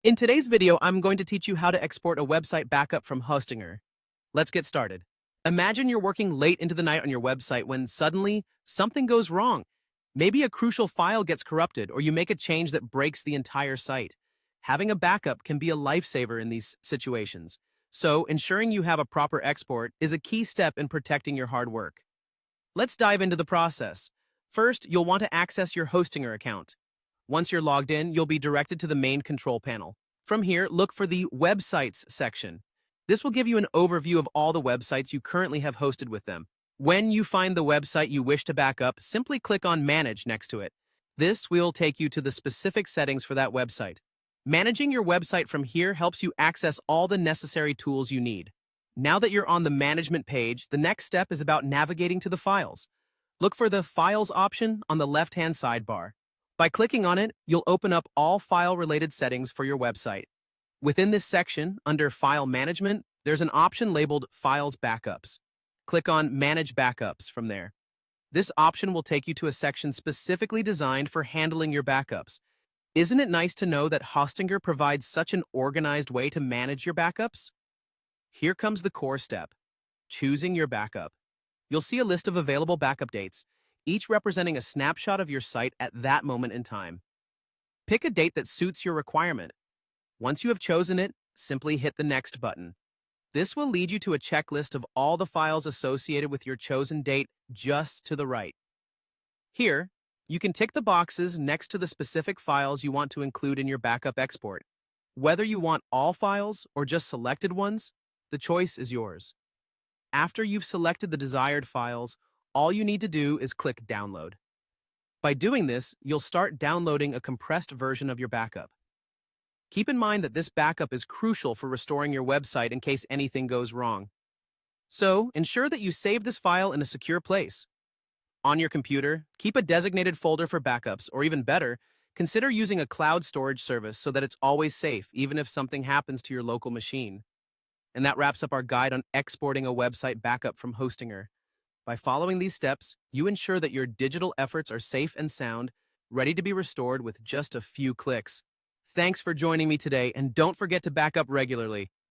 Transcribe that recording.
In today's video, I'm going to teach you how to export a website backup from Hostinger. Let's get started. Imagine you're working late into the night on your website when suddenly something goes wrong. Maybe a crucial file gets corrupted or you make a change that breaks the entire site. Having a backup can be a lifesaver in these situations. So, ensuring you have a proper export is a key step in protecting your hard work. Let's dive into the process. First, you'll want to access your Hostinger account. Once you're logged in, you'll be directed to the main control panel. From here, look for the Websites section. This will give you an overview of all the websites you currently have hosted with them. When you find the website you wish to back up, simply click on Manage next to it. This will take you to the specific settings for that website. Managing your website from here helps you access all the necessary tools you need. Now that you're on the management page, the next step is about navigating to the files. Look for the Files option on the left-hand sidebar. By clicking on it, you'll open up all file-related settings for your website. Within this section, under File Management, there's an option labeled Files Backups. Click on Manage Backups from there. This option will take you to a section specifically designed for handling your backups. Isn't it nice to know that Hostinger provides such an organized way to manage your backups? Here comes the core step, choosing your backup. You'll see a list of available backup dates, each representing a snapshot of your site at that moment in time. Pick a date that suits your requirement. Once you have chosen it, simply hit the Next button. This will lead you to a checklist of all the files associated with your chosen date just to the right. Here, you can tick the boxes next to the specific files you want to include in your backup export. Whether you want all files or just selected ones, the choice is yours. After you've selected the desired files, all you need to do is click Download. By doing this, you'll start downloading a compressed version of your backup. Keep in mind that this backup is crucial for restoring your website in case anything goes wrong. So, ensure that you save this file in a secure place. On your computer, keep a designated folder for backups, or even better, consider using a cloud storage service so that it's always safe, even if something happens to your local machine. And that wraps up our guide on exporting a website backup from Hostinger. By following these steps, you ensure that your digital efforts are safe and sound, ready to be restored with just a few clicks. Thanks for joining me today, and don't forget to back up regularly.